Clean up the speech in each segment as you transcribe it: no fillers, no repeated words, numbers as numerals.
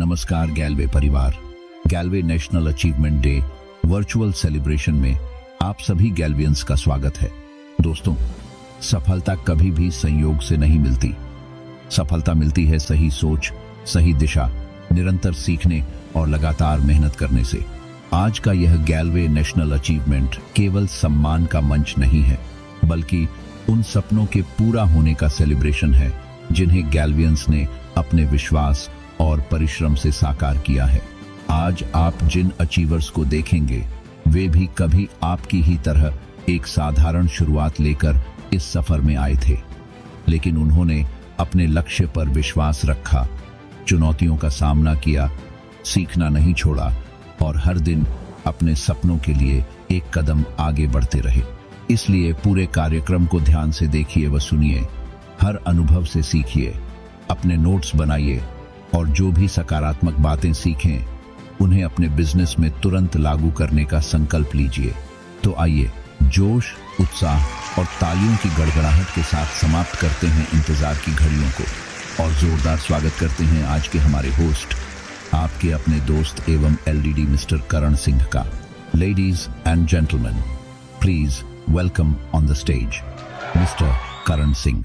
नमस्कार गैलवे परिवार। Galway national achievement day virtual celebration में आप सभी गैलवियंस का स्वागत है। दोस्तों, सफलता कभी भी संयोग से नहीं मिलती। सफलता मिलती है सही सोच, सही दिशा, निरंतर सीखने और लगातार मेहनत करने से। आज का यह गैलवे नेशनल अचीवमेंट केवल सम्मान का मंच नहीं है, बल्कि उन सपनों के पूरा होने का सेलिब्रेशन है जिन्हें गैलवियंस ने अपने विश्वास और परिश्रम से साकार किया है। आज आप जिन अचीवर्स को देखेंगे वे भी कभी आपकी ही तरह एक साधारण शुरुआत लेकर इस सफर में आए थे, लेकिन उन्होंने अपने लक्ष्य पर विश्वास रखा, चुनौतियों का सामना किया, सीखना नहीं छोड़ा और हर दिन अपने सपनों के लिए एक कदम आगे बढ़ते रहे। इसलिए पूरे कार्यक्रम को ध्यान से देखिए व सुनिए, हर अनुभव से सीखिए, अपने नोट्स बनाइए और जो भी सकारात्मक बातें सीखें उन्हें अपने बिजनेस में तुरंत लागू करने का संकल्प लीजिए। तो आइए जोश, उत्साह और तालियों की गड़गड़ाहट के साथ समाप्त करते हैं इंतजार की घड़ियों को और जोरदार स्वागत करते हैं आज के हमारे होस्ट, आपके अपने दोस्त एवं एलडीडी मिस्टर करण सिंह का। Ladies and gentleman, please welcome on the stage mister Karan Singh.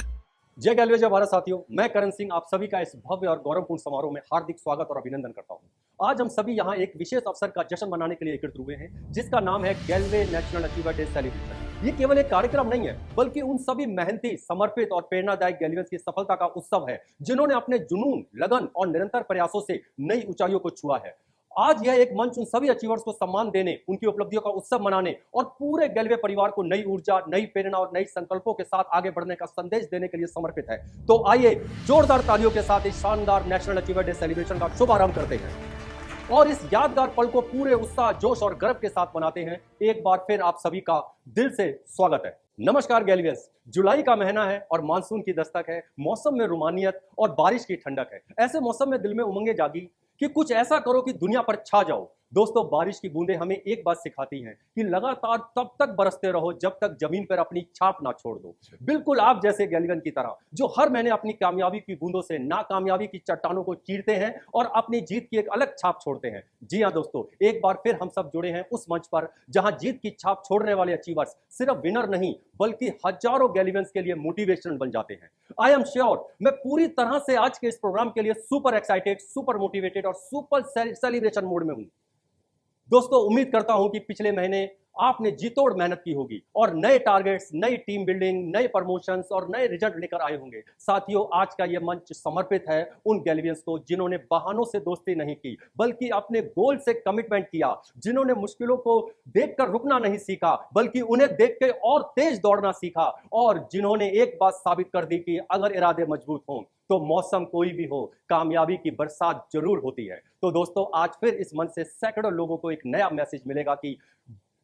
जय गैलवे, जय भारत साथियों। मैं करण सिंह आप सभी का इस भव्य और गौरवपूर्ण समारोह में हार्दिक स्वागत और अभिनंदन करता हूं। आज हम सभी यहां एक विशेष अवसर का जश्न मनाने के लिए एकत्रित हुए हैं, जिसका नाम है गैलवे नेशनल अचीवमेंट डे सेलिब्रेशन। ये केवल एक कार्यक्रम नहीं है, बल्कि उन सभी मेहनती, समर्पित और प्रेरणादायक गैलवियंस की सफलता का उत्सव है, जिन्होंने अपने जुनून, लगन और निरंतर प्रयासों से नई ऊंचाइयों को छुआ है। आज यह एक मंच उन सभी अचीवर्स को सम्मान देने, उनकी उपलब्धियों का उत्सव मनाने और पूरे गैलवे परिवार को नई ऊर्जा, नई प्रेरणा और नई संकल्पों के साथ आगे बढ़ने का संदेश देने के लिए समर्पित है। तो आइए जोरदार तालियों के साथ इस शानदार नेशनल अचीवमेंट डे सेलिब्रेशन का शुभारंभ करते हैं और इस यादगार पल को पूरे उत्साह, जोश और गर्व के साथ मनाते हैं। एक बार फिर आप सभी का दिल से स्वागत है। नमस्कार गैलवियंस। जुलाई का महीना है और मानसून की दस्तक है। मौसम में रुमानियत और बारिश की ठंडक है। ऐसे मौसम में दिल में उमंगे जागी कि कुछ ऐसा करो कि दुनिया पर छा जाओ। दोस्तों, बारिश की बूंदें हमें एक बात सिखाती हैं कि लगातार तब तक बरसते रहो जब तक जमीन पर अपनी छाप ना छोड़ दो। बिल्कुल आप जैसे गैलवियन की तरह जो हर महीने अपनी कामयाबी की बूंदों से नाकामयाबी की चट्टानों को चीरते हैं और अपनी जीत की एक अलग छाप छोड़ते हैं। जी हाँ दोस्तों, एक बार फिर हम सब जुड़े हैं उस मंच पर जहां जीत की छाप छोड़ने वाले अचीवर्स सिर्फ विनर नहीं, बल्कि हजारों गैलवियंस के लिए मोटिवेशन बन जाते हैं। आई एम श्योर मैं पूरी तरह से आज के इस प्रोग्राम के लिए सुपर एक्साइटेड, सुपर मोटिवेटेड और सुपर सेलिब्रेशन मोड में हूं। दोस्तों, उम्मीद करता हूं कि पिछले महीने आपने जीतोड़ मेहनत की होगी और नए टारगेट्स, नई टीम बिल्डिंग, नए प्रमोशंस और नए रिजल्ट लेकर आए होंगे। साथियों, आज का यह मंच समर्पित है उन गैलवियंस को जिन्होंने बहानों से दोस्ती नहीं की, बल्कि अपने गोल से कमिटमेंट किया, जिन्होंने मुश्किलों को देखकर रुकना नहीं सीखा, बल्कि उन्हें देख के और तेज दौड़ना सीखा और जिन्होंने एक बात साबित कर दी कि अगर इरादे मजबूत हों तो मौसम कोई भी हो, कामयाबी की बरसात जरूर होती है। तो दोस्तों, आज फिर इस मंच से सैकड़ों लोगों को एक नया मैसेज मिलेगा कि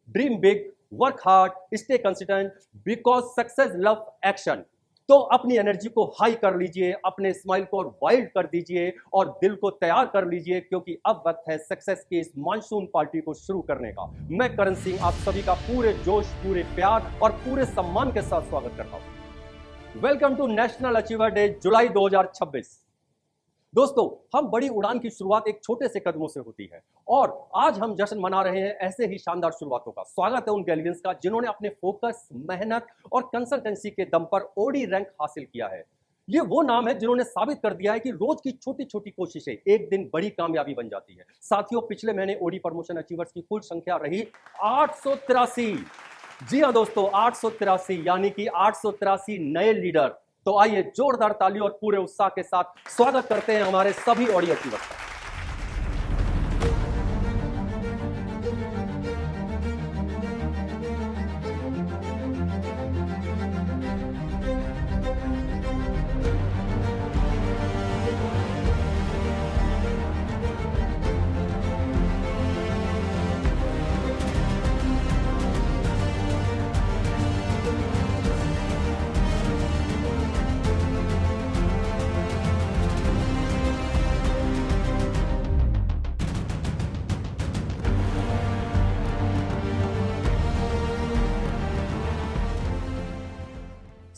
dream big, work hard, stay consistent because success love action. तो अपनी एनर्जी को हाई कर लीजिए, अपने स्माइल को वाइल्ड कर दीजिए और दिल को तैयार कर लीजिए, क्योंकि अब वक्त है सक्सेस की इस मानसून पार्टी को शुरू करने का। मैं करण सिंह आप सभी का पूरे जोश, पूरे प्यार और पूरे सम्मान के साथ स्वागत करता हूं। Welcome to national achiever day July 2026। दोस्तों, हम बड़ी उड़ान की शुरुआत एक छोटे से कदमों से होती है और आज हम जश्न मना रहे हैं ऐसे ही शानदार शुरुआतों का। स्वागत है उन गैलवियंस का जिन्होंने अपने फोकस, मेहनत और कंसल्टेंसी के दम पर ओडी रैंक हासिल किया है। ये वो नाम है जिन्होंने साबित कर दिया है कि रोज की छोटी छोटी कोशिशें एक दिन बड़ी कामयाबी बन जाती है। साथियों, पिछले महीने ओडी प्रमोशन अचीवर्स की कुल संख्या रही 883। जी हाँ दोस्तों, 883, यानी कि 883 नए लीडर। तो आइए जोरदार ताली और पूरे उत्साह के साथ स्वागत करते हैं हमारे सभी ऑडियो अचीवर्स का।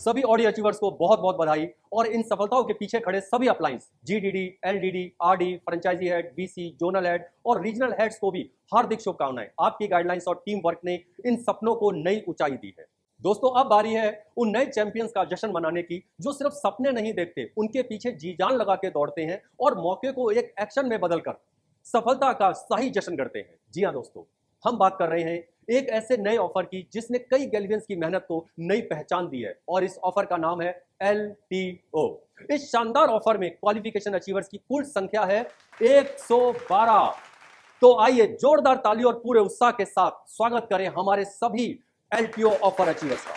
सभी ऑडी अचीवर्स को बहुत बहुत बधाई और इन सफलताओं के पीछे खड़े सभी uplines GDD, LDD, RD, franchisee head, BC, zonal head और रीजनल हेड्स को भी हार्दिक शुभकामनाएं। आपकी गाइडलाइंस और टीम वर्क ने इन सपनों को नई ऊंचाई दी है। दोस्तों, अब बारी है उन नए चैंपियंस का जश्न मनाने की जो सिर्फ सपने नहीं देखते, उनके पीछे जी जान लगा के दौड़ते हैं और मौके को एक एक्शन में बदलकर सफलता का सही जश्न करते हैं। जी हाँ दोस्तों, हम बात कर रहे हैं एक ऐसे नए ऑफर की जिसने कई गैल्वियंस की मेहनत को नई पहचान दी है और इस ऑफर का नाम है LTO। इस शानदार ऑफर में क्वालिफिकेशन अचीवर्स की कुल संख्या है 112। तो आइए जोरदार ताली और पूरे उत्साह के साथ स्वागत करें हमारे सभी LTO ऑफर अचीवर्स का।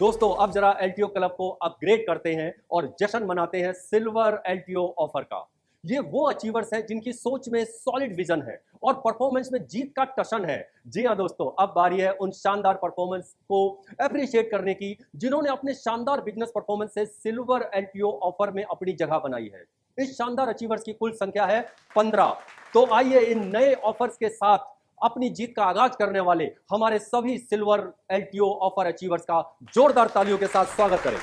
दोस्तों, अब जरा LTO क्लब को अपग्रेड करते हैं और जश्न मनाते हैं सिल्वर LTO ऑफर का। ये वो अचीवर्स हैं जिनकी सोच में सॉलिड विजन है और परफॉर्मेंस में जीत का टशन है। जी हाँ दोस्तों, अब बारी है उन शानदार परफॉर्मेंस को अप्रिशिएट करने की जिन्होंने अपने शानदार बिजनेस परफॉर्मेंस से सिल्वर LTO ऑफर में अपनी जगह बनाई है। इस शानदार अचीवर्स की कुल संख्या है 15। तो आइए इन नए ऑफर्स के साथ अपनी जीत का आगाज करने वाले हमारे सभी सिल्वर LTO ऑफर अचीवर्स का जोरदार तालियों के साथ स्वागत करें।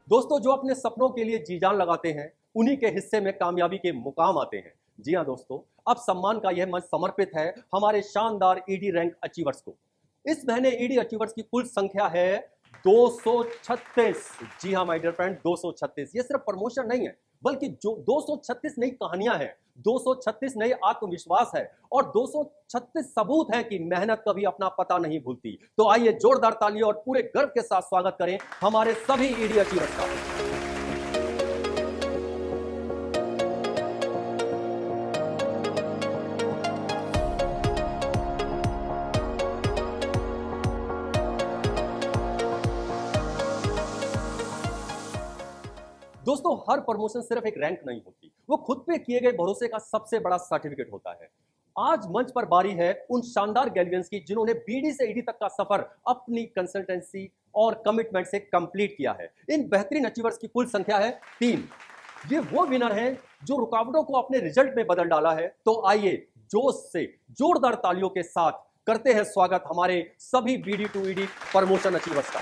दोस्तों, जो अपने सपनों के लिए जी जान लगाते हैं उन्हीं के हिस्से में कामयाबी के मुकाम आते हैं। जी हाँ दोस्तों, अब सम्मान का यह मंच समर्पित है हमारे शानदार ईडी रैंक अचीवर्स को। इस महीने ईडी अचीवर्स की कुल संख्या है 236। जी हाँ माय डियर फ्रेंड, 236। ये सिर्फ प्रमोशन नहीं है, बल्कि जो 236 नई कहानियां हैं, 236 नए आत्मविश्वास है और 236 सबूत है कि मेहनत कभी अपना पता नहीं भूलती। तो आइए जोरदार तालियों और पूरे गर्व के साथ स्वागत करें हमारे सभी ईडी अचीवर्स का। दोस्तों, हर प्रमोशन सिर्फ एक रैंक नहीं होती, वो खुद पे किए गए भरोसे का सबसे बड़ा सर्टिफिकेट होता है। आज मंच पर बारी है उन शानदार गैल्वियंस की जिन्होंने बीडी से ईडी तक का सफर अपनी कंसल्टेंसी और कमिटमेंट से कंप्लीट किया है। इन बेहतरीन अचीवर्स की कुल संख्या है 3। ये वो विनर हैं जो रुकावटों को अपने रिजल्ट में बदल डाला है। तो आइए जोश से जोरदार तालियों के साथ करते हैं स्वागत हमारे सभी BD to ED promotion achievers का।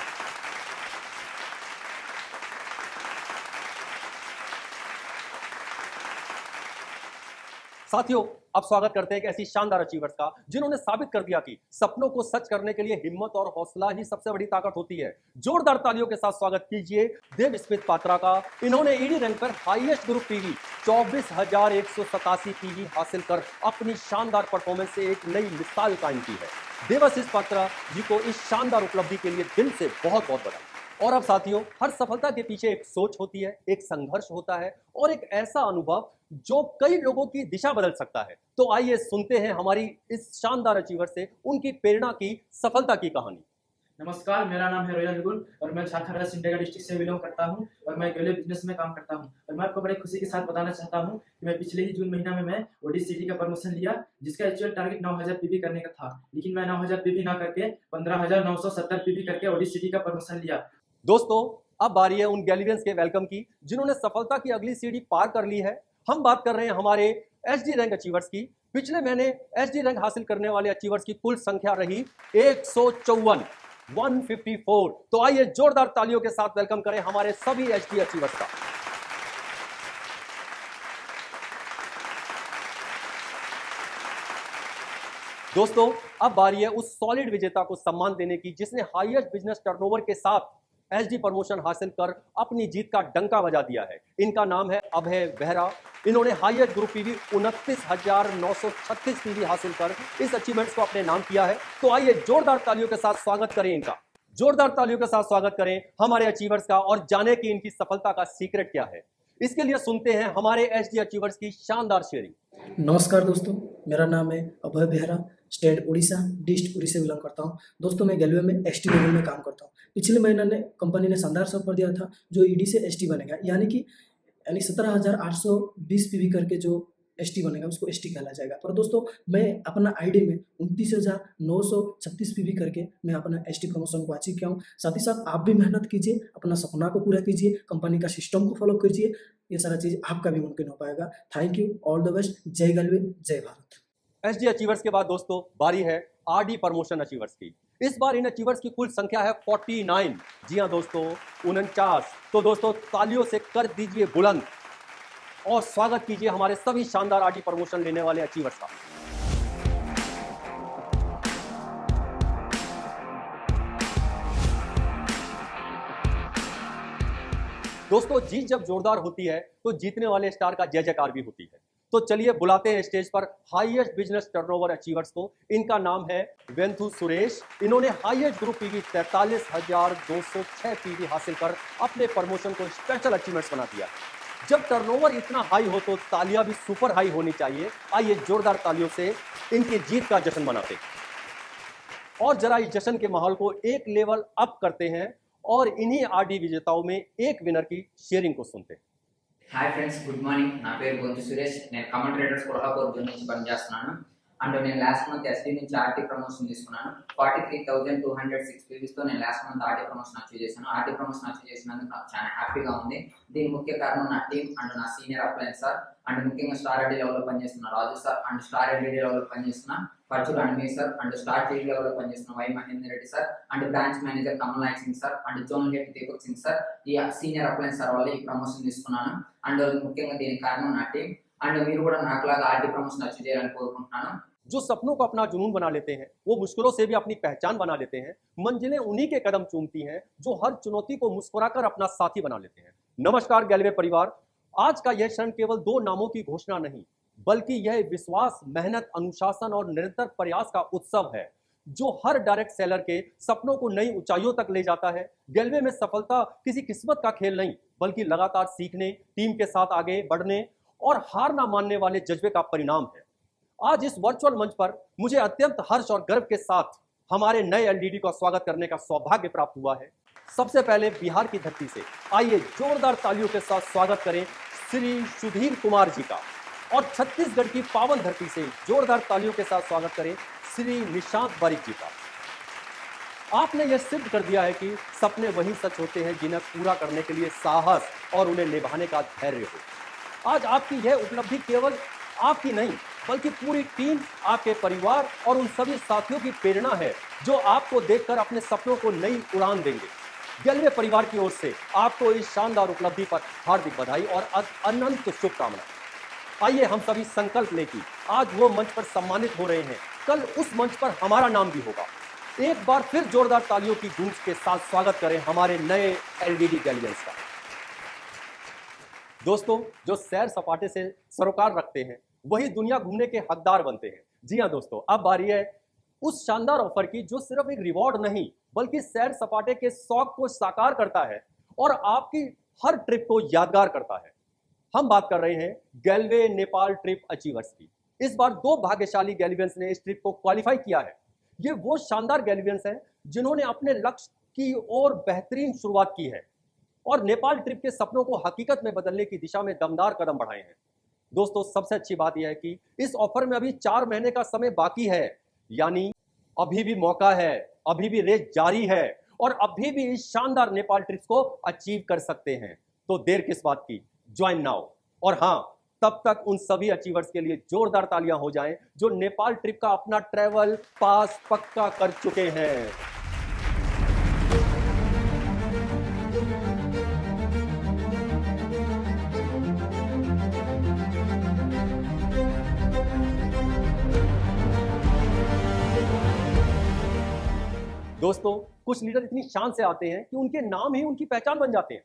साथियों, अब स्वागत करते हैं एक ऐसी शानदार अचीवर्स का जिन्होंने साबित कर दिया कि सपनों को सच करने के लिए हिम्मत और हौसला ही सबसे बड़ी ताकत होती है। जोरदार तालियों के साथ स्वागत कीजिए देव स्मिथ पात्रा का। इन्होंने ईडी रैंक पर हाईएस्ट ग्रुप पीवी 24,187 पीवी हासिल कर अपनी शानदार परफॉर्मेंस से एक नई मिसाल कायम की है। देवाशीष पात्रा जी को इस शानदार उपलब्धि के लिए दिल से बहुत बहुत बधाई। और अब साथियों, हर सफलता के पीछे एक सोच होती है, एक संघर्ष होता है और एक ऐसा अनुभव जो कई लोगों की दिशा बदल सकता है। तो आइए सुनते हैं हमारी इस शानदार अचीवर से उनकी प्रेरणा की सफलता की कहानी। नमस्कार, मेरा नाम है रोयल गुल और मैं झारखंड राज्य सिमडेगा डिस्ट्रिक्ट से बिलोंग करता हूं और मैं गैल्वे बिजनेस में काम करता हूं। और मैं आपको बड़े खुशी के साथ बताना चाहता हूं कि मैं पिछले ही जून महीना में मैं ओडीसीटी का प्रमोशन लिया, जिसका एक्चुअल टारगेट 9000 पीवी करने का था, लेकिन मैं 9000 पीवी ना करके 15,970 पीवी करके ओडीसीटी का प्रमोशन लिया। दोस्तों, अब बारी है उन गैल्वियंस के वेलकम की जिन्होंने सफलता की अगली सीढ़ी पार कर ली है। हम बात कर रहे हैं हमारे एचडी रैंक अचीवर्स की। पिछले महीने एचडी रैंक हासिल करने वाले अचीवर्स की कुल संख्या रही 154, 154। तो आइए जोरदार तालियों के साथ वेलकम करें हमारे सभी एचडी अचीवर्स का। दोस्तों, अब बारी है उस सॉलिड विजेता को सम्मान देने की जिसने हाईएस्ट बिजनेस टर्नओवर के साथ एचडी प्रमोशन हासिल कर अपनी जीत का डंका बजा दिया है। इनका नाम है अभय बेहरा। इन्होंने हाईएस्ट ग्रुप पीवी 29,936 पीवी हासिल कर इस अचीवमेंट्स को अपने नाम किया है। तो आइए जोरदार तालियों के साथ स्वागत करें इनका। जोरदार तालियों के साथ स्वागत करें हमारे अचीवर्स का और जाने कि इनकी सफलता का सीक्रेट क्या है। इसके लिए सुनते हैं हमारे एचडी अचीवर्स की शानदार शेयरिंग। नमस्कार दोस्तों, मेरा नाम है अभय बेहरा, स्टेट उड़ीसा, डिस्ट्रिक्ट उड़ी से बिलोंग करता हूं। दोस्तों, मैं गैल्वे में एसटी लेवल में काम करता हूं। पिछले महीने ने कंपनी ने शानदार ऑफर दिया था जो ईडी से एसटी बनेगा, यानी 17,820 पीवी करके जो एसटी बनेगा उसको एसटी कहला जाएगा। पर दोस्तों, मैं अपना आईडी में 29,936 पीवी करके मैं अपना एसटी प्रमोशन को अचीव किया हूँ। साथ ही साथ आप भी मेहनत कीजिए, अपना सपना को पूरा कीजिए, कंपनी का सिस्टम को फॉलो कीजिए, ये सारा चीज़ आपका भी मुमकिन हो पाएगा। Thank you, all the best. जय गैल्वे, जय भारत। एचडी अचीवर्स के बाद दोस्तों बारी है आरडी प्रमोशन अचीवर्स की। इस बार इन अचीवर्स की कुल संख्या है 49। जी हाँ दोस्तों, 49। तो दोस्तों, तालियों से कर दीजिए बुलंद और स्वागत कीजिए हमारे सभी शानदार आरडी प्रमोशन लेने वाले अचीवर्स का। दोस्तों, जीत जब जोरदार होती है तो जीतने वाले स्टार का जय जयकार भी होती है। तो चलिए बुलाते हैं स्टेज पर हाईएस्ट बिजनेस टर्नओवर अचीवर्स को। इनका नाम है वेंथु सुरेश। इन्होंने हाईएस्ट ग्रुप पीवी 43,206 पीवी हासिल कर अपने प्रमोशन को स्पेशल अचीवमेंट्स बना दिया। जब टर्नओवर इतना हाई हो तो तालियां भी सुपर हाई होनी चाहिए। आइए जोरदार तालियों से इनकी जीत का जश्न मनाते हैं और जरा इस जश्न के माहौल को एक लेवल अप करते हैं और इन्हीं आरडी विजेताओं में एक विनर की शेयरिंग को सुनते हैं। Hi friends, good morning. నా పేరు గొంతు సురేష్. నేను కమెంట్ రైటర్స్ కొల్హాపూర్ జోన్ నుంచి పనిచేస్తున్నాను. అండ్ నేను లాస్ట్ మంత్ ఎస్టీ నుంచి ఆర్టీ ప్రమోషన్ తీసుకున్నాను. 43,206 PVs తో నేను last month RT promotion achieve చేశాను. ఆర్టీ ప్రమోషన్ అచీవ్ చేసినందుకు నాకు చాలా హ్యాపీగా ఉంది. దీని ముఖ్య కారణం నా టీం అండ్ నా సీనియర్ అప్లయన్స్ సార్ అండ్ ముఖ్యంగా స్టార్ రెడ్డి లెవెల్లో పనిచేస్తున్న Raju sir and star LED లెవెల్లో పనిచేస్తున్న పర్చుల్ అండ్ మీ సార్ అండ్ స్టార్ టీవీ లెవెల్లో పనిచేస్తున్న Y Mahender Reddy sir and branch manager Kamal Naik Singh sir and zonal head Deepak Singh sir ఈ సీనియర్ అప్లయన్స్ సార్ వల్ల ఈ ప్రమోషన్ తీసుకున్నాను. అండ్ ముఖ్యంగా దీనికి కారణం నా టీం అండ్ మీరు కూడా నాకులాగా ఆర్టీ ప్రమోషన్ అచీవ్ చేయాలని కోరుకుంటున్నాను. जो सपनों को अपना जुनून बना लेते हैं, वो मुश्किलों से भी अपनी पहचान बना लेते हैं। मंजिलें उन्हीं के कदम चूमती हैं जो हर चुनौती को मुस्कुराकर अपना साथी बना लेते हैं। नमस्कार गैलवे परिवार, आज का यह क्षण केवल 2 नामों की घोषणा नहीं, बल्कि यह विश्वास, मेहनत, अनुशासन और निरंतर प्रयास का उत्सव है जो हर डायरेक्ट सेलर के सपनों को नई ऊंचाइयों तक ले जाता है। गैलवे में सफलता किसी किस्मत का खेल नहीं, बल्कि लगातार सीखने, टीम के साथ आगे बढ़ने और हार ना मानने वाले जज्बे का परिणाम है। आज इस वर्चुअल मंच पर मुझे अत्यंत हर्ष और गर्व के साथ हमारे नए एलडीडी का स्वागत करने का सौभाग्य प्राप्त हुआ है। सबसे पहले बिहार की धरती से आइए जोरदार तालियों के साथ स्वागत करें श्री सुधीर कुमार जी का, और छत्तीसगढ़ की पावन धरती से जोरदार तालियों के साथ स्वागत करें श्री निशांत बारिक जी का। आपने यह सिद्ध कर दिया है कि सपने वही सच होते हैं जिन्हें पूरा करने के लिए साहस और उन्हें निभाने का धैर्य हो। आज आपकी यह उपलब्धि केवल आपकी नहीं, बल्कि पूरी टीम, आपके परिवार और उन सभी साथियों की प्रेरणा है जो आपको देखकर अपने सपनों को नई उड़ान देंगे। गैलवे परिवार की ओर से आपको इस शानदार उपलब्धि पर हार्दिक बधाई और अनंत शुभकामनाएं। आइए हम सभी संकल्प लें कि आज वो मंच पर सम्मानित हो रहे हैं, कल उस मंच पर हमारा नाम भी होगा। एक बार फिर जोरदार तालियों की गूंज के साथ स्वागत करें हमारे नए एलडीडी गैलियंस का। दोस्तों, जो सैर सपाटे से सरोकार रखते हैं वही दुनिया घूमने के हकदार बनते हैं। जी हाँ दोस्तों, अब बारी है उस शानदार ऑफर की जो सिर्फ एक रिवॉर्ड नहीं, बल्कि सैर सपाटे के शौक को साकार करता है और आपकी हर ट्रिप को यादगार करता है। हम बात कर रहे हैं गैलवे नेपाल ट्रिप अचीवर्स की। इस बार 2 भाग्यशाली गैलिवियंस ने इस ट्रिप को क्वालिफाई किया है। ये वो शानदार गैलिवियंस हैं जिन्होंने अपने लक्ष्य की ओर बेहतरीन शुरुआत की है और नेपाल ट्रिप के सपनों को हकीकत में बदलने की दिशा में दमदार कदम बढ़ाए हैं। दोस्तों, सबसे अच्छी बात यह है कि इस ऑफर में अभी 4 महीने का समय बाकी है, यानी अभी भी मौका है, अभी भी रेस जारी है और अभी भी इस शानदार नेपाल ट्रिप को अचीव कर सकते हैं। तो देर किस बात की, ज्वाइन नाउ। और हाँ, तब तक उन सभी अचीवर्स के लिए जोरदार तालियां हो जाएं जो नेपाल ट्रिप का अपना ट्रैवल पास पक्का कर चुके हैं। दोस्तों, कुछ लीडर इतनी शान से आते हैं कि उनके नाम ही उनकी पहचान बन जाते हैं।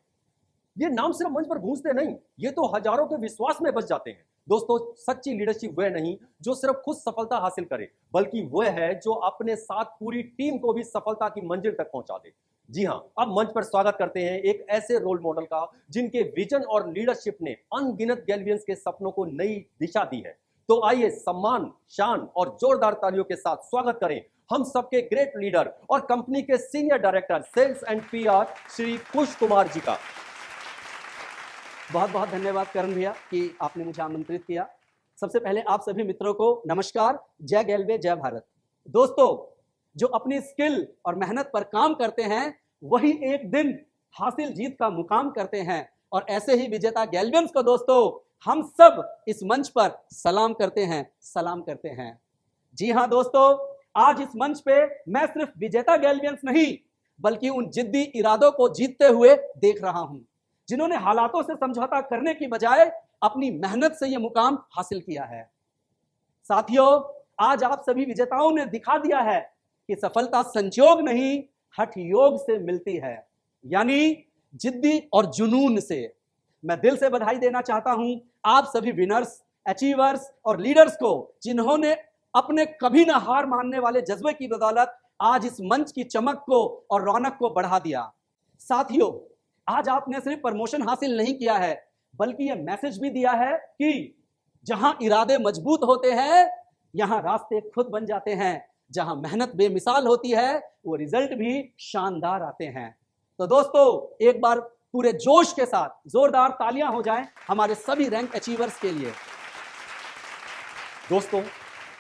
ये नाम सिर्फ मंच पर गूंजते नहीं, ये तो हजारों के विश्वास में बस जाते हैं। दोस्तों, सच्ची लीडरशिप वह नहीं जो सिर्फ खुद सफलता हासिल करे, बल्कि वह है जो अपने साथ पूरी टीम को भी सफलता की मंजिल तक पहुंचा दे। जी हाँ, अब मंच पर स्वागत करते हैं एक ऐसे रोल मॉडल का जिनके विजन और लीडरशिप ने अनगिनत गैलिवियंस के सपनों को नई दिशा दी है। तो आइए सम्मान, शान और जोरदार तालियों के साथ स्वागत करें हम सबके ग्रेट लीडर और कंपनी के senior director sales and PR Shri Kush Kumar ji का। बहुत बहुत धन्यवाद करण भैया कि आपने मुझे आमंत्रित किया। सबसे पहले आप सभी मित्रों को नमस्कार, जय गैलवे, जय भारत। दोस्तों, जो अपनी स्किल और मेहनत पर काम करते हैं वही एक दिन हासिल जीत का मुकाम करते हैं, और ऐसे ही विजेता गैलवियंस को दोस्तों हम सब इस मंच पर सलाम करते हैं, सलाम करते हैं। जी हाँ दोस्तों, आज इस मंच पे मैं सिर्फ विजेता गैलवियंस नहीं, बल्कि उन जिद्दी इरादों को जीतते हुए देख रहा हूं जिन्होंने हालातों से समझौता करने की बजाय अपनी मेहनत से यह मुकाम हासिल किया है। साथियों, आज आप सभी विजेताओं ने दिखा दिया है कि सफलता संयोग नहीं, हठ योग से मिलती है, यानी जिद्दी और जुनून से। मैं दिल से बधाई देना चाहता हूं आप सभी विनर्स, अचीवर्स और लीडर्स को, जिन्होंने अपने कभी ना हार मानने वाले जज्बे की बदौलत आज इस मंच की चमक को और रौनक को बढ़ा दिया। साथियों, आज आपने सिर्फ प्रमोशन हासिल नहीं किया है, बल्कि यह मैसेज भी दिया है कि जहां इरादे मजबूत होते हैं यहां रास्ते खुद बन जाते हैं, जहां मेहनत बेमिसाल होती है वो रिजल्ट भी शानदार आते हैं। तो दोस्तों, एक बार पूरे जोश के साथ जोरदार तालियां हो जाएं हमारे सभी रैंक अचीवर्स के लिए। दोस्तों,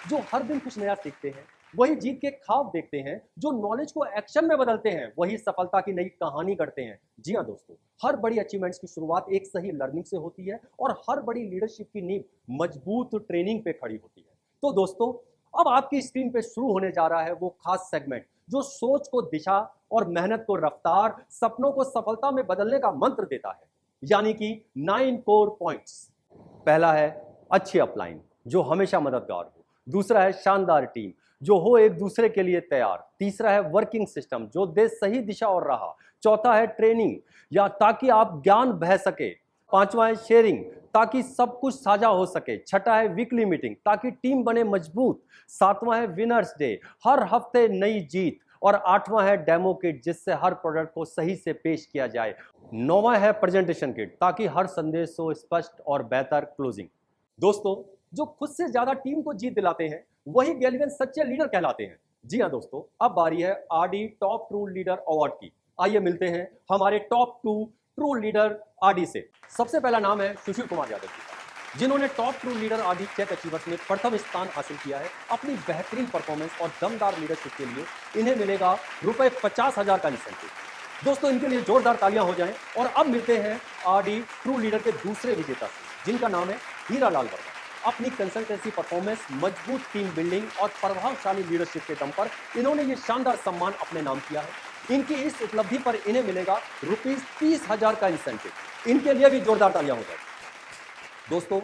जो हर दिन कुछ नया सीखते हैं, वही जीत के ख्वाब देखते हैं, जो नॉलेज को एक्शन में बदलते हैं, वही सफलता की नई कहानी करते हैं। जी हाँ दोस्तों, हर बड़ी अचीवमेंट्स की शुरुआत एक सही लर्निंग से होती है और हर बड़ी लीडरशिप की नींव मजबूत ट्रेनिंग पे खड़ी होती है। तो दोस्तों, अब आपकी स्क्रीन पे शुरू होने जा रहा है वो खास सेगमेंट जो सोच को दिशा और मेहनत को रफ्तार, सपनों को सफलता में बदलने का मंत्र देता है, यानी कि 9 कोर पॉइंट्स। पहला है अच्छी अपलाइन जो हमेशा मददगार हो। दूसरा है शानदार टीम जो हो एक दूसरे के लिए तैयार। तीसरा है वर्किंग सिस्टम जो दे सही दिशा और राह। चौथा है ट्रेनिंग या ताकि आप ज्ञान बह सके। पांचवा है शेयरिंग ताकि सब कुछ साझा हो सके। छठा है वीकली मीटिंग ताकि टीम बने मजबूत। सातवां है विनर्स डे, हर हफ्ते नई जीत। और आठवां है डेमो किट जिससे हर प्रोडक्ट को सही से पेश किया जाए। नौवां है प्रेजेंटेशन किट ताकि हर संदेश हो स्पष्ट और बेहतर क्लोजिंग। दोस्तों, जो खुद से ज्यादा टीम को जीत दिलाते हैं वही गैल्वियन सच्चे लीडर कहलाते हैं। जी हाँ दोस्तों, अब बारी है RD top true leader award की। आइए मिलते हैं हमारे टॉप 2 ट्रू लीडर आरडी से। सबसे पहला नाम है सुशील कुमार यादव जी का, जिन्होंने top true leader RD check achievers में प्रथम स्थान हासिल किया है। अपनी बेहतरीन परफॉर्मेंस और दमदार लीडरशिप के लिए इन्हें मिलेगा ₹50,000 का इंसेंटिव। दोस्तों, इनके लिए जोरदार तालियां हो जाएं। और अब मिलते हैं आरडी ट्रू लीडर के दूसरे विजेता से, जिनका नाम है हीरा लाल वर्मा। अपनी कंसल्टेंसी परफॉर्मेंस, मजबूत टीम बिल्डिंग और प्रभावशाली लीडरशिप के दम पर इन्होंने ये शानदार सम्मान अपने नाम किया है। इनकी इस उपलब्धि पर इन्हें मिलेगा ₹30,000 का इंसेंटिव। इनके लिए भी जोरदार तालियां हो जाए। दोस्तों,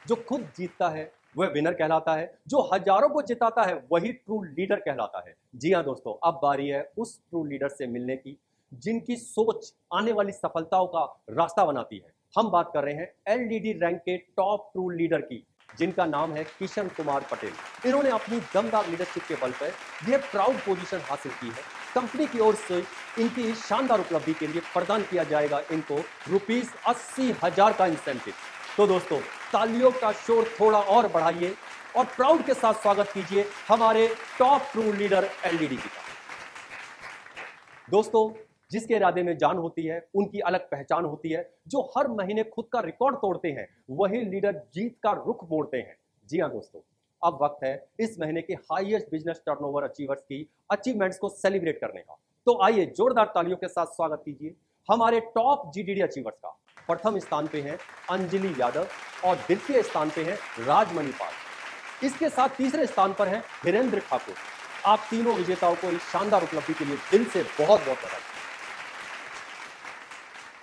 जो खुद जीतता है वह विनर कहलाता है, जो हजारों को जिताता है वही ट्रू लीडर कहलाता है। जी हाँ दोस्तों, अब बारी है उस ट्रू लीडर से मिलने की जिनकी सोच आने वाली सफलताओं का रास्ता बनाती है। हम बात कर रहे हैं एलडीडी रैंक के टॉप ट्रू लीडर की, जिनका नाम है किशन कुमार पटेल। इन्होंने अपनी दमदार लीडरशिप के बल पर यह प्राउड पोजीशन हासिल की है। कंपनी की ओर से इनकी इस शानदार उपलब्धि के लिए प्रदान किया जाएगा इनको ₹80,000 का इंसेंटिव। तो दोस्तों, तालियों का शोर थोड़ा और बढ़ाइए और प्राउड के साथ स्वागत कीजिए हमारे टॉप ट्रू लीडर एलडीडी का। दोस्तों, जिसके इरादे में जान होती है उनकी अलग पहचान होती है। जो हर महीने खुद का रिकॉर्ड तोड़ते हैं वही लीडर जीत का रुख मोड़ते हैं। जी हाँ दोस्तों, अब वक्त है इस महीने के हाईएस्ट बिजनेस टर्नओवर अचीवर्स की अचीवमेंट्स को सेलिब्रेट करने का। तो आइए जोरदार तालियों के साथ स्वागत कीजिए हमारे टॉप जीडीडी अचीवर्स का। प्रथम स्थान पे है अंजलि यादव और द्वितीय स्थान पे है राजमणि पाल। इसके साथ तीसरे स्थान पर है वीरेंद्र ठाकुर। आप तीनों विजेताओं को इस शानदार उपलब्धि के लिए दिल से बहुत बहुत बधाई।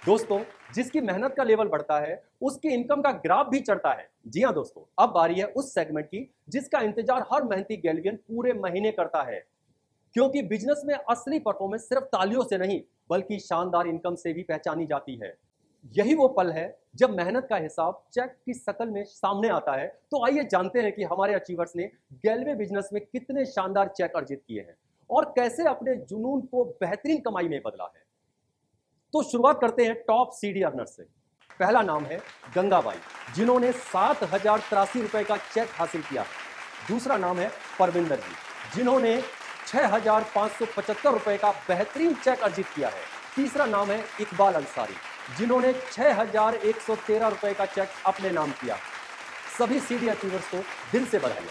दोस्तों, जिसकी मेहनत का लेवल बढ़ता है उसकी इनकम का ग्राफ भी चढ़ता है। जी हाँ दोस्तों, अब बारी है उस सेगमेंट की जिसका इंतजार हर मेहनती गैल्वियन पूरे महीने करता है, क्योंकि बिजनेस में असली परफॉर्मेंस सिर्फ तालियों से नहीं बल्कि शानदार इनकम से भी पहचानी जाती है। यही वो पल है जब मेहनत का हिसाब चेक की शक्ल में सामने आता है। तो आइए जानते हैं कि हमारे अचीवर्स ने गैल्वे बिजनेस में कितने शानदार चेक अर्जित किए हैं और कैसे अपने जुनून को बेहतरीन कमाई में बदला है। तो शुरुआत करते हैं टॉप सीडी अर्नर्स से। पहला नाम है गंगाबाई, जिन्होंने ₹7,083 का चेक हासिल किया है। दूसरा नाम है परविंदर जी, जिन्होंने ₹6,575 का बेहतरीन चेक अर्जित किया है। तीसरा नाम है इकबाल अंसारी, जिन्होंने ₹6,113 का चेक अपने नाम किया। सभी सीडी अचीवर्स को दिल से बधाई।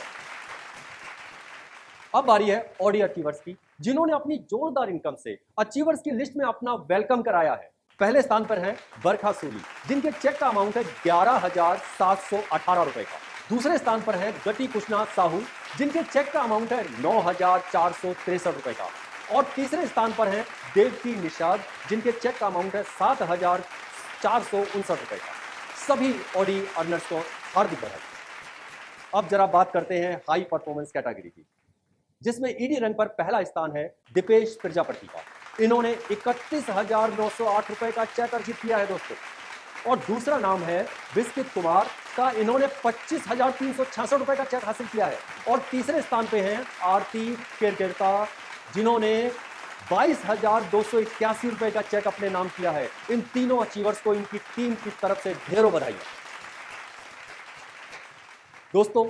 अब बारी है ऑडी अचीवर्स की, जिन्होंने अपनी जोरदार इनकम से अचीवर्स की लिस्ट में अपना वेलकम कराया है। पहले स्थान पर है बरखा सूली, जिनके चेक का अमाउंट है ₹11,718 का। दूसरे स्थान पर है गटी कुशना साहू, जिनके चेक का अमाउंट है ₹9,463 का। और तीसरे स्थान पर है देवकी निषाद, जिनके चेक का अमाउंट है ₹7,459 का। सभी ऑडी अर्नर्स को हार्दिक बधाई। अब जरा बात करते हैं हाई परफॉर्मेंस कैटेगरी की, जिसमें ईडी रैंक पर पहला स्थान है दीपेश प्रजापति का। इन्होंने ₹31,908 का चेक अर्जित किया है दोस्तों। और दूसरा नाम है बिस्किट कुमार का, इन्होंने ₹25,366 का चेक हासिल किया है। और तीसरे स्थान पे हैं आरती केरकेरता, जिन्होंने ₹22,281 का चेक अपने नाम किया है। इन तीनों अचीवर्स को इनकी टीम की तरफ से ढेरों बधाई। दोस्तों,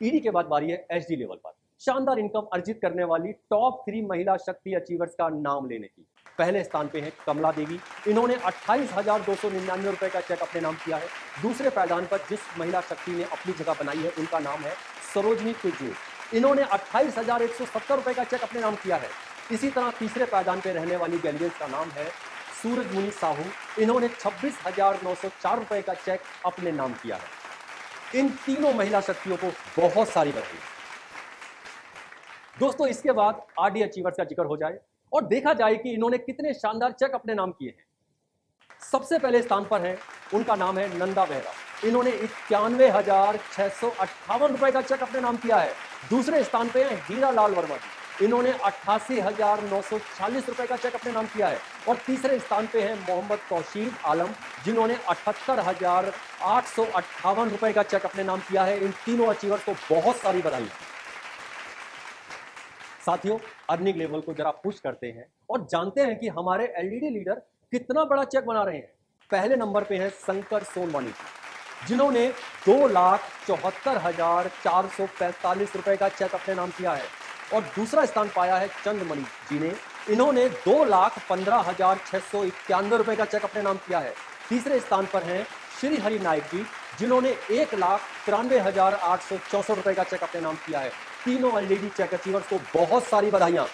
ईडी के बाद बारी है एचडी लेवल पर शानदार इनकम अर्जित करने वाली टॉप 3 महिला शक्ति अचीवर्स का नाम लेने की। पहले स्थान पे है कमला देवी, इन्होंने 28,299 रुपए का चेक अपने नाम किया है। दूसरे पायदान पर जिस महिला शक्ति ने अपनी जगह बनाई है उनका नाम है सरोजनी कुजूर, इन्होंने 28,170 रुपए का चेक अपने नाम किया है। इसी तरह तीसरे पायदान पे रहने वाली गैल्वियंस का नाम है सूरजमुनि साहू, इन्होंने 26,904 रुपए का चेक अपने नाम किया है। इन तीनों महिला शक्तियों को बहुत सारी बधाई। दोस्तों इसके बाद आरडी अचीवर्स का जिक्र हो जाए और देखा जाए कि इन्होंने कितने शानदार चेक अपने नाम किए हैं। सबसे पहले स्थान पर है, उनका नाम है नंदा बेहरा, इन्होंने 91,658 रुपए का चेक अपने नाम किया है। दूसरे स्थान पे है हीरा लाल वर्मा जी, इन्होंने 88,940 रुपए का चेक अपने नाम किया है। और तीसरे स्थान पे है मोहम्मद तौशीर आलम, जिन्होंने 78,858 रुपए का चेक अपने नाम किया है। इन तीनों अचीवर्स को बहुत सारी बधाई। साथियों अर्निंग लेवल को जरा पुश करते हैं और जानते हैं कि हमारे एलईडी लीडर कितना बड़ा चेक बना रहे हैं। पहले नंबर पे है शंकर सोनवानी जी, जिन्होंने 2,74,445 रुपए का चेक अपने नाम किया है। और दूसरा स्थान पाया है चंद्रमणि जी ने, इन्होंने 2,15,691 रुपए का चेक अपने नाम किया है। तीसरे स्थान पर हैं श्री हरि नायक जी, जिन्होंने 1,93,864 रुपए का चेक अपने नाम किया है। तीनों एलईडी चेक अचीवर्स को बहुत सारी बधाइयां।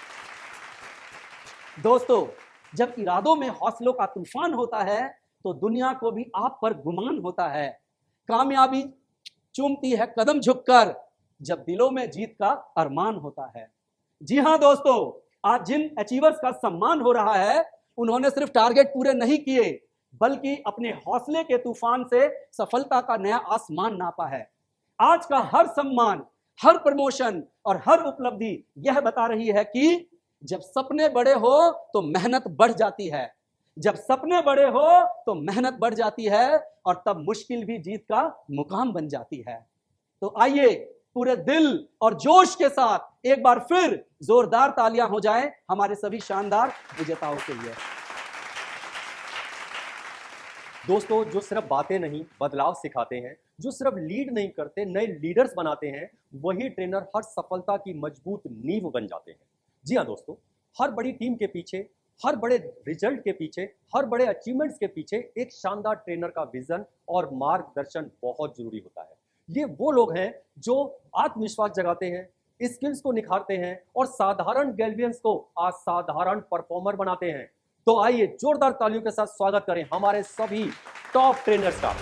दोस्तों जब इरादों में हौसलों का तूफान होता है तो दुनिया को भी आप पर गुमान होता है। कामयाबी चूमती है कदम झुककर जब दिलों में जीत का अरमान होता है। जी हां दोस्तों, आज जिन अचीवर्स का सम्मान हो रहा है उन्होंने सिर्फ टारगेट पूरे नहीं किए बल्कि अपने हौसले के तूफान से सफलता का नया आसमान नापा है। आज का हर सम्मान, हर प्रमोशन और हर उपलब्धि यह बता रही है कि जब सपने बड़े हो तो मेहनत बढ़ जाती है, जब सपने बड़े हो तो मेहनत बढ़ जाती है और तब मुश्किल भी जीत का मुकाम बन जाती है। तो आइए पूरे दिल और जोश के साथ एक बार फिर जोरदार तालियां हो जाएं हमारे सभी शानदार विजेताओं के लिए। दोस्तों जो सिर्फ बातें नहीं बदलाव सिखाते हैं, जो सिर्फ लीड नहीं करते नए लीडर्स बनाते हैं, वही ट्रेनर हर सफलता की मजबूत नींव बन जाते हैं। जी हाँ दोस्तों, हर बड़ी टीम के पीछे, हर बड़े रिजल्ट के पीछे, हर बड़े अचीवमेंट्स के पीछे एक शानदार ट्रेनर का विजन और मार्गदर्शन बहुत जरूरी होता है। ये वो लोग हैं जो आत्मविश्वास जगाते हैं, स्किल्स को निखारते हैं और साधारण गैल्वियंस को असाधारण परफॉर्मर बनाते हैं। तो आइए जोरदार तालियों के साथ स्वागत करें हमारे सभी टॉप ट्रेनर्स का।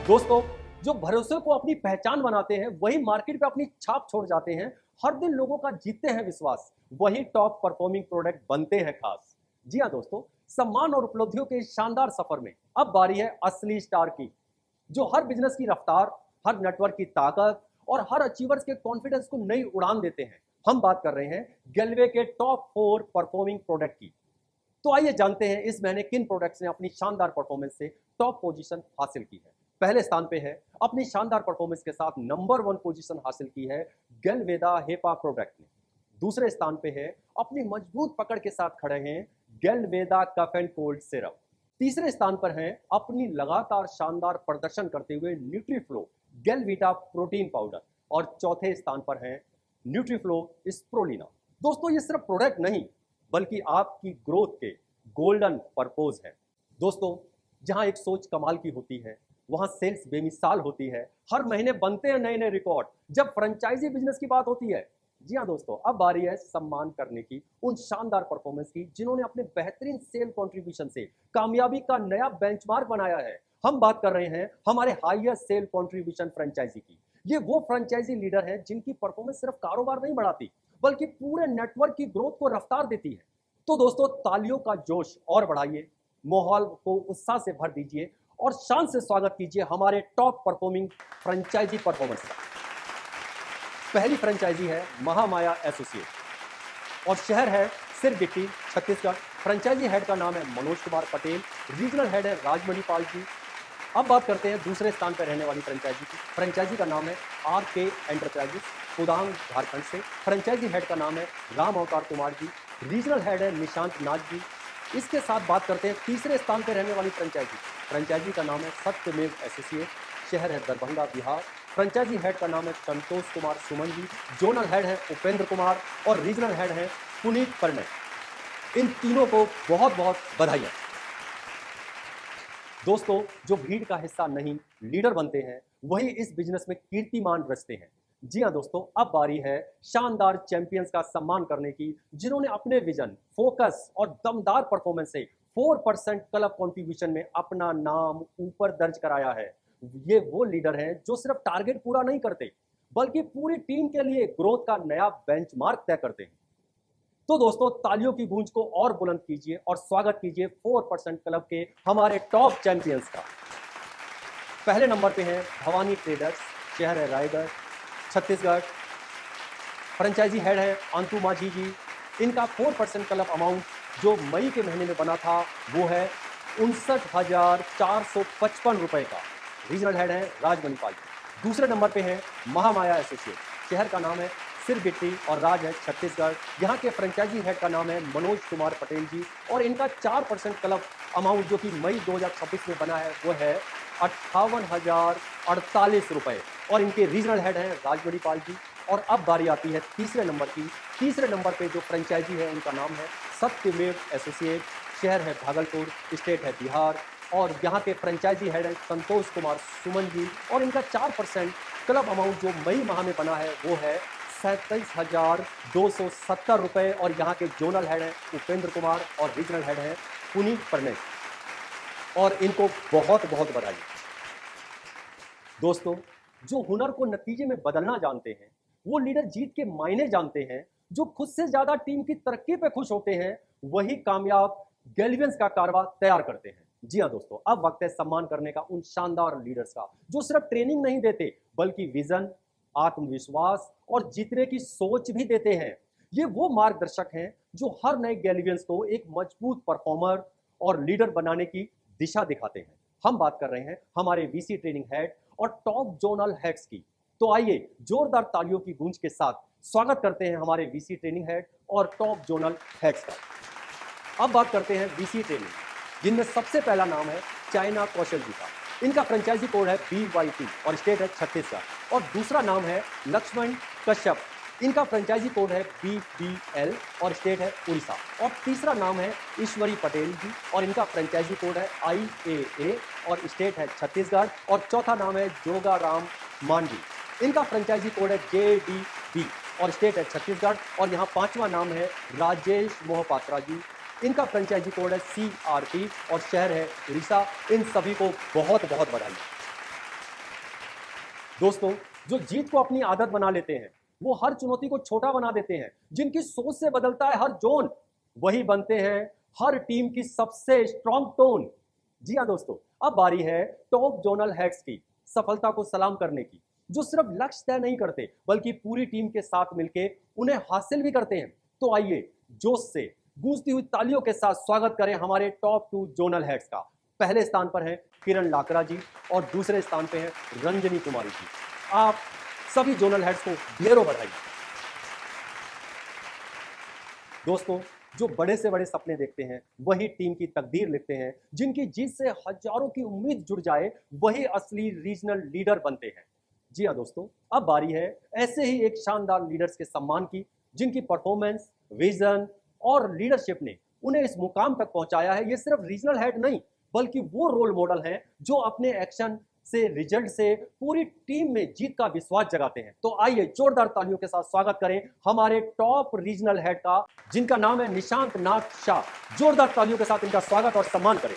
दोस्तों जो भरोसे को अपनी पहचान बनाते हैं वही मार्केट पे अपनी छाप छोड़ जाते हैं, हर दिन लोगों का जीतते हैं विश्वास, वही टॉप परफॉर्मिंग प्रोडक्ट बनते हैं खास। जी हाँ दोस्तों, सम्मान और उपलब्धियों के इस शानदार सफर में अब बारी है असली स्टार की, जो हर बिजनेस की रफ्तार, हर नेटवर्क की ताकत और हर अचीवर्स के कॉन्फिडेंस को नई उड़ान देते हैं। हम बात कर रहे हैं गैल्वे के टॉप 4 परफॉर्मिंग प्रोडक्ट की। तो आइए जानते हैं इस महीने किन प्रोडक्ट्स ने अपनी शानदार परफॉर्मेंस से टॉप पोजीशन हासिल की है। पहले स्थान पे है, अपनी शानदार परफॉर्मेंस के साथ नंबर 1 पोजीशन हासिल की है गैल्वेदा हेपा प्रोडक्ट ने। दूसरे स्थान पे है, अपनी मजबूत पकड़ के साथ खड़े हैं गैल्वेदा कफ एंड कोल्ड सिरप। तीसरे स्थान पर है, अपनी लगातार शानदार प्रदर्शन करते हुए न्यूट्रीफ्लो गैल्वीटा प्रोटीन पाउडर। और चौथे स्थान पर है न्यूट्रीफ्लो स्प्रोलिना। दोस्तों ये सिर्फ प्रोडक्ट नहीं बल्कि आपकी ग्रोथ के गोल्डन पर्पस है। दोस्तों जहां एक सोच कमाल की होती है वहां सेल्स बेमिसाल होती है, हर महीने बनते हैं नए नए रिकॉर्ड। जब फ्रेंचाइजी बिजनेस की बात होती है, जी हाँ दोस्तों, अब बारी है सम्मान करने की उन शानदार परफॉर्मेंस की जिन्होंने अपने बेहतरीन सेल कंट्रीब्यूशन से कामयाबी का नया बेंचमार्क बनाया है। हम बात कर रहे हैं हमारे हाईएस्ट सेल कंट्रीब्यूशन फ्रेंचाइजी की, ये वो फ्रेंचाइजी लीडर है जिनकी परफॉर्मेंस सिर्फ कारोबार नहीं बढ़ाती बल्कि पूरे नेटवर्क की ग्रोथ को रफ्तार देती है। तो दोस्तों, तालियों का जोश और बढ़ाइए, माहौल को उत्साह से भर दीजिए और शान से स्वागत कीजिए हमारे टॉप परफॉर्मिंग फ्रेंचाइजी परफॉर्मेंस का। पहली फ्रेंचाइजी है महामाया एसोसिएट और शहर है सिरगिट्टी, छत्तीसगढ़। फ्रेंचाइजी हेड का नाम है मनोज कुमार पटेल, रीजनल हेड है राजमणि पाल जी। अब बात करते हैं दूसरे स्थान पर रहने वाली फ्रेंचाइजी की। फ्रेंचाइजी का नाम है RK एंटरप्राइजेस, कुदांग, झारखंड से। फ्रेंचाइजी हेड का नाम है राम अवतार कुमार जी, रीजनल हेड है निशांत नाथ जी। इसके साथ बात करते हैं तीसरे स्थान पर रहने वाली फ्रेंचाइजी। फ्रेंचाइजी का नाम है सत्यमेव एसोसिएट, शहर है दरभंगा, बिहार। फ्रेंचाइजी हेड का नाम है संतोष कुमार सुमन जी, जोनल हेड है उपेंद्र कुमार और रीजनल हेड है पुनीत परनय। इन तीनों को बहुत बहुत बधाई। दोस्तों, जो भीड़ का हिस्सा नहीं लीडर बनते हैं वही इस बिजनेस में कीर्तिमान रचते हैं। जी हाँ दोस्तों, अब बारी है शानदार चैंपियंस का सम्मान करने की, जिन्होंने अपने विजन, फोकस और दमदार परफॉर्मेंस से 4% क्लब कंट्रीब्यूशन में अपना नाम ऊपर दर्ज कराया है। ये वो लीडर हैं जो सिर्फ टारगेट पूरा नहीं करते बल्कि पूरी टीम के लिए ग्रोथ का नया बेंचमार्क तय करते हैं। तो दोस्तों, तालियों की गूंज को और बुलंद कीजिए और स्वागत कीजिए 4% क्लब के हमारे टॉप चैंपियंस का। पहले नंबर पे हैं भवानी ट्रेडर्स, शहर है रायगढ़, छत्तीसगढ़। फ्रेंचाइजी हेड है अंतु माझी जी। इनका 4% क्लब अमाउंट जो मई के महीने में बना था वो है 59,455 रुपए का। रीजनल हेड है राजमणि पाल जी। दूसरे नंबर पे है महामाया एसोसिएट, शहर का नाम है सिरगिट्टी और राज है छत्तीसगढ़। यहाँ के फ्रेंचाइजी हेड का नाम है मनोज कुमार पटेल जी और इनका 4% क्लब अमाउंट जो कि मई 2026 में बना है वो है 58,048 रुपए और इनके रीजनल हेड हैं राजमणि पाल जी। और अब बारी आती है तीसरे नंबर की। तीसरे नंबर पे जो फ्रेंचाइजी है उनका नाम है सत्यमेव एसोसिएट, शहर है भागलपुर, स्टेट है बिहार और यहाँ के फ्रेंचाइजी हेड है संतोष कुमार सुमन जी और इनका 4% क्लब अमाउंट जो मई माह में बना है वो है 37,270 रुपए और यहाँ के जोनल हेड हैं उपेंद्र कुमार और रीजनल हेड हैं पुनीत परनय और इनको बहुत बहुत बधाई। दोस्तों, जो हुनर को नतीजे में बदलना जानते हैं वो लीडर जीत के मायने जानते हैं, जो खुद से ज्यादा टीम की तरक्की पे खुश होते हैं वही कामयाब गैल्वियंस का कारवा तैयार करते हैं। जी हाँ दोस्तों, अब वक्त है सम्मान करने का उन शानदार लीडर्स का जो सिर्फ ट्रेनिंग नहीं देते बल्कि विजन, आत्मविश्वास और जीतने की सोच भी देते हैं। ये वो मार्गदर्शक हैं जो हर नए गैल्वियंस को एक मजबूत परफॉर्मर और लीडर बनाने की दिशा दिखाते हैं। हम बात कर रहे हैं हमारे वीसी ट्रेनिंग हेड और टॉप जोनल हेड्स की। तो आइए जोरदार तालियों की गूंज के साथ स्वागत करते हैं हमारे वीसी ट्रेनिंग हेड और टॉप जोनल हेड्स का। अब बात करते हैं वीसी ट्रेनिंग, जिनमें सबसे पहला नाम है चाइना कौशल जी का। इनका फ्रेंचाइजी कोड है BYT और स्टेट है छत्तीसगढ़। और दूसरा नाम है लक्ष्मण कश्यप, इनका फ्रेंचाइजी कोड है BBL और स्टेट है उड़ीसा। और तीसरा नाम है ईश्वरी पटेल जी और इनका फ्रेंचाइजी कोड है IAA और स्टेट है छत्तीसगढ़। और चौथा नाम है जोगा राम मांडी, इनका फ्रेंचाइजी कोड है JDB और स्टेट है छत्तीसगढ़। और यहाँ पांचवा नाम है राजेश मोहपात्रा जी, इनका फ्रेंचाइजी कोड है CRP और शहर है उड़ीसा। इन सभी को बहुत बहुत बधाई। दोस्तों, जो जीत को अपनी आदत बना लेते हैं वो हर चुनौती को छोटा बना देते हैं। जिनकी सोच से बदलता है हर जोन, वही बनते हैं हर टीम की सबसे स्ट्रॉन्ग टोन। जी हाँ दोस्तों, अब बारी है टॉप जोनल हेड्स की सफलता को सलाम करने की, जो सिर्फ लक्ष्य तय नहीं करते बल्कि पूरी टीम के साथ मिलकर उन्हें हासिल भी करते हैं। तो आइए जोश से गूंजती हुई तालियों के साथ स्वागत करें हमारे टॉप 2 जोनल हेड्स का। पहले स्थान पर हैं किरण लाकरा जी और दूसरे स्थान पे हैं रंजनी कुमारी जी। आप सभी जोनल हेड्स को ढेरों बधाई। दोस्तों, जो बड़े से बड़े सपने देखते हैं वही टीम की तकदीर लिखते हैं। जिनकी जीत से हजारों की उम्मीद जुड़ जाए वही असली रीजनल लीडर बनते हैं। जी हाँ दोस्तों, अब बारी है ऐसे ही एक शानदार लीडर्स के सम्मान की, जिनकी परफॉर्मेंस, विजन और लीडरशिप ने उन्हें इस मुकाम तक पहुंचाया है। ये सिर्फ रीजनल हेड नहीं बल्कि वो रोल मॉडल हैं जो अपने एक्शन से, रिजल्ट से पूरी टीम में जीत का विश्वास जगाते हैं। तो आइए जोरदार तालियों के साथ स्वागत करें हमारे टॉप रीजनल हेड का, जिनका नाम है निशांत नाथ शाह। जोरदार तालियों के साथ इनका स्वागत और सम्मान करें।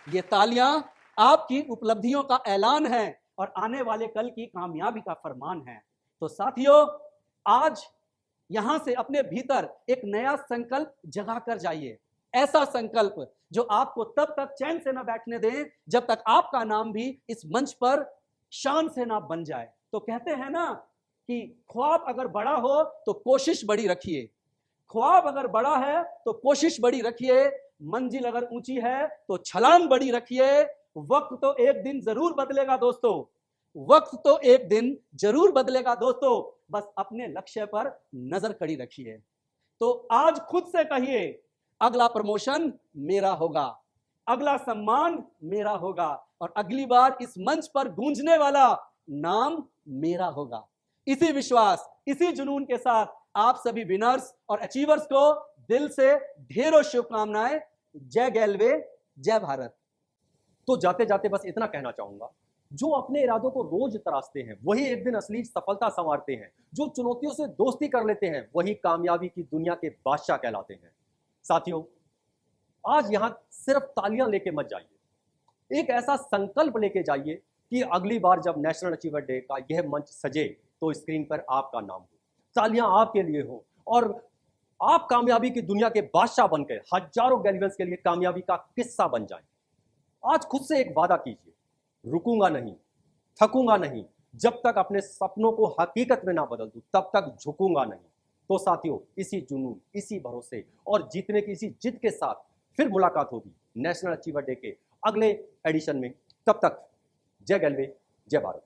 ये तालियां आपकी उपलब्धियों का ऐलान है और आने वाले कल की कामयाबी का फरमान है। तो साथियों, आज यहां से अपने भीतर एक नया संकल्प जगा कर जाइए, ऐसा संकल्प जो आपको तब तक चैन से ना बैठने दें जब तक आपका नाम भी इस मंच पर शान से ना बन जाए। तो कहते हैं ना कि ख्वाब अगर बड़ा हो तो कोशिश बड़ी रखिए, ख्वाब अगर बड़ा है तो कोशिश बड़ी रखिए, मंजिल अगर ऊंची है तो छलांग बड़ी रखिए। वक्त तो एक दिन जरूर बदलेगा दोस्तों, वक्त तो एक दिन जरूर बदलेगा दोस्तों, बस अपने लक्ष्य पर नजर कड़ी रखिए। तो आज खुद से कहिए, अगला प्रमोशन मेरा होगा, अगला सम्मान मेरा होगा और अगली बार इस मंच पर गूंजने वाला नाम मेरा होगा। इसी विश्वास, इसी जुनून के साथ आप सभी विनर्स और अचीवर्स को दिल से ढेरों शुभकामनाएं। जय गैलवे, जय भारत। तो जाते जाते बस इतना कहना चाहूंगा, जो अपने इरादों को रोज तराशते हैं वही एक दिन असली सफलता संवारते हैं, जो चुनौतियों से दोस्ती कर लेते हैं वही कामयाबी की दुनिया के बादशाह कहलाते हैं। साथियों, आज यहां सिर्फ तालियां लेके मत जाइए, एक ऐसा संकल्प लेके जाइए कि अगली बार जब नेशनल अचीवर डे का यह मंच सजे तो स्क्रीन पर आपका नाम हो, तालियां आपके लिए हो और आप कामयाबी की दुनिया के बादशाह बनकर हजारों गैल्वियंस के लिए कामयाबी का किस्सा बन जाएं। आज खुद से एक वादा कीजिए, रुकूंगा नहीं, थकूंगा नहीं, जब तक अपने सपनों को हकीकत में ना बदल दूं तब तक झुकूंगा नहीं। तो साथियों, इसी जुनून, इसी भरोसे और जीतने की इसी जिद के साथ फिर मुलाकात होगी नेशनल अचीवर डे के अगले एडिशन में। तब तक जय गैलवे, जय भारत।